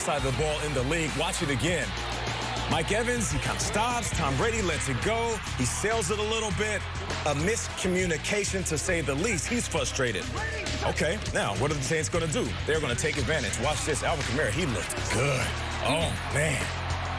side of the ball in the league. Watch it again. Mike Evans, he kind of stops. Tom Brady lets it go. He sails it a little bit. A miscommunication, to say the least. He's frustrated. Okay, now, what are the Saints going to do? They're going to take advantage. Watch this. Alvin Kamara, he looked good. Oh, man.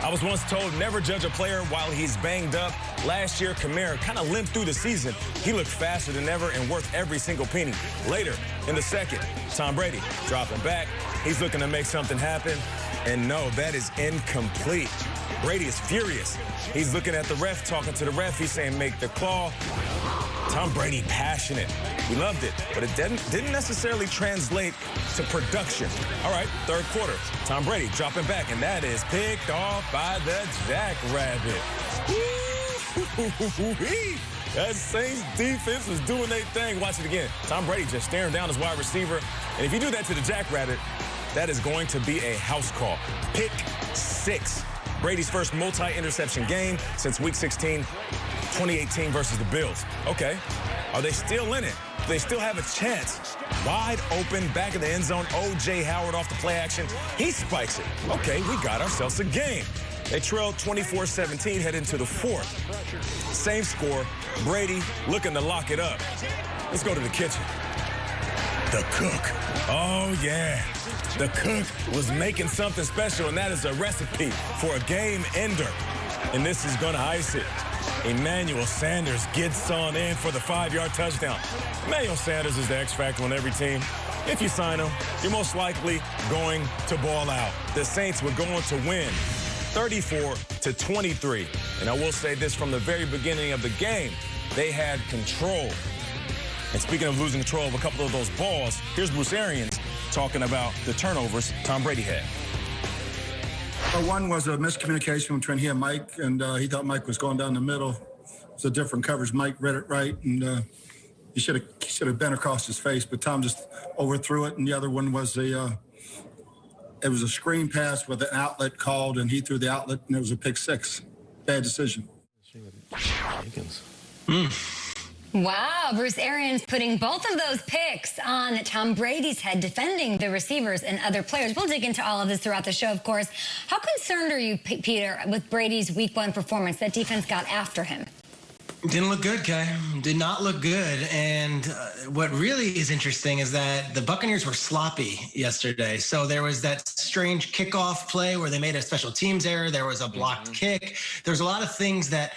I was once told never judge a player while he's banged up. Last year, Kamara kind of limped through the season. He looked faster than ever and worth every single penny. Later in the second, Tom Brady dropping back. He's looking to make something happen. And no, that is incomplete. Brady is furious. He's looking at the ref, talking to the ref. He's saying, make the call. Tom Brady passionate. We loved it, but it didn't necessarily translate to production. All right, third quarter. Tom Brady dropping back, and that is picked off by the Jackrabbit. That Saints defense was doing their thing. Watch it again. Tom Brady just staring down his wide receiver. And if you do that to the Jackrabbit, that is going to be a house call. Pick 6. Brady's first multi-interception game since Week 16, 2018 versus the Bills. Okay, are they still in it? Do they still have a chance? Wide open, back of the end zone, O.J. Howard off the play action. He spikes it. Okay, we got ourselves a game. They trailed 24-17, head into the fourth. Same score, Brady looking to lock it up. Let's go to the kitchen. The cook. Oh, yeah. The cook was making something special, and that is a recipe for a game ender. And this is going to ice it. Emmanuel Sanders gets on in for the 5-yard touchdown. Emmanuel Sanders is the X factor on every team. If you sign him, you're most likely going to ball out. The Saints were going to win 34-23. And I will say this, from the very beginning of the game, they had control. And speaking of losing control of a couple of those balls, here's Bruce Arians talking about the turnovers Tom Brady had. One was a miscommunication between he and Mike, and he thought Mike was going down the middle. It's a different coverage. Mike read it right, and he should have bent across his face, but Tom just overthrew it. And the other one was it was a screen pass with an outlet called, and he threw the outlet, and it was a pick 6. Bad decision. Wow, Bruce Arians putting both of those picks on Tom Brady's head, defending the receivers and other players. We'll dig into all of this throughout the show, of course. How concerned are you, Peter, with Brady's Week 1 performance? That defense got after him. Didn't look good, Kay. Did not look good. And what really is interesting is that the Buccaneers were sloppy yesterday. So there was that strange kickoff play where they made a special teams error. There was a blocked kick. There's a lot of things that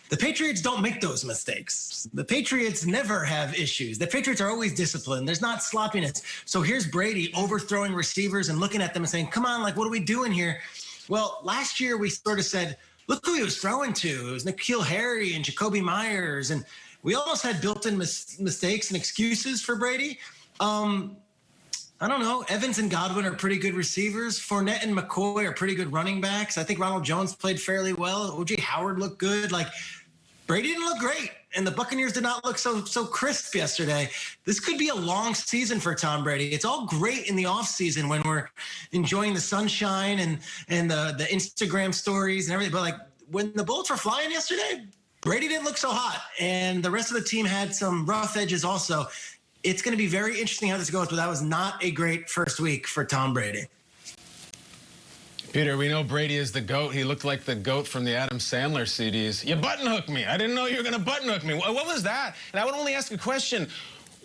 the Patriots don't make those mistakes. The Patriots never have issues. The Patriots are always disciplined. There's not sloppiness. So here's Brady overthrowing receivers and looking at them and saying, come on, like, what are we doing here? Well, last year we sort of said, look who he was throwing to. It was N'Keal Harry and Jacoby Myers. And we almost had built-in mistakes and excuses for Brady. I don't know. Evans and Godwin are pretty good receivers. Fournette and McCoy are pretty good running backs. I think Ronald Jones played fairly well. O.J. Howard looked good. Like, Brady didn't look great, and the Buccaneers did not look so crisp yesterday. This could be a long season for Tom Brady. It's all great in the offseason when we're enjoying the sunshine and the Instagram stories and everything. But, like, when the bullets were flying yesterday, Brady didn't look so hot, and the rest of the team had some rough edges also. It's going to be very interesting how this goes, but that was not a great first week for Tom Brady. Peter, we know Brady is the GOAT. He looked like the GOAT from the Adam Sandler CDs. You button hook me. I didn't know you were going to button hook me. What was that? And I would only ask a question.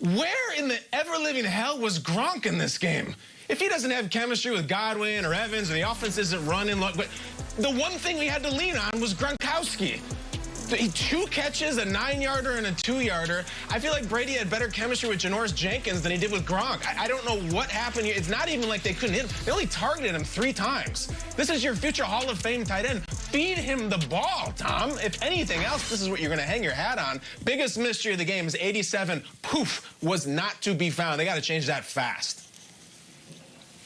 Where in the ever-living hell was Gronk in this game? If he doesn't have chemistry with Godwin or Evans and the offense isn't running, but the one thing we had to lean on was Gronkowski. 2 catches, a 9-yarder and a 2-yarder. I feel like Brady had better chemistry with Janoris Jenkins than he did with Gronk. I don't know what happened here. It's not even like they couldn't hit him. They only targeted him 3 times. This is your future Hall of Fame tight end. Feed him the ball, Tom. If anything else, this is what you're going to hang your hat on. Biggest mystery of the game is 87, poof, was not to be found. They got to change that fast.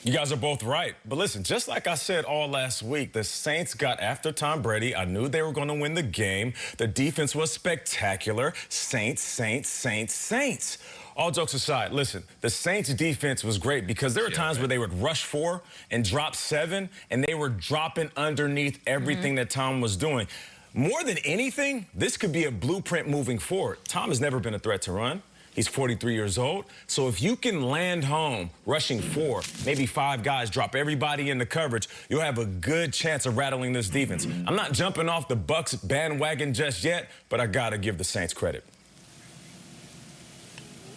You guys are both right. But listen, just like I said all last week, the Saints got after Tom Brady. I knew they were going to win the game. The defense was spectacular. Saints, Saints, Saints, Saints. All jokes aside, listen, the Saints defense was great because there were times where they would rush 4 and drop 7, and they were dropping underneath everything that Tom was doing. More than anything, this could be a blueprint moving forward. Tom has never been a threat to run. He's 43 years old. So if you can land home rushing 4, maybe 5 guys, drop everybody into coverage, you'll have a good chance of rattling this defense. I'm not jumping off the Bucs bandwagon just yet, but I got to give the Saints credit.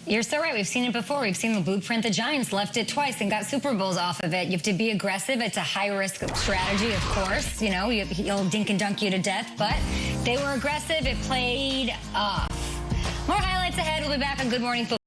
You're so right. We've seen it before. We've seen the blueprint. The Giants left it twice and got Super Bowls off of it. You have to be aggressive. It's a high-risk strategy, of course. You know, he'll dink and dunk you to death. But they were aggressive. It played off. More highlights ahead. We'll be back on Good Morning Football.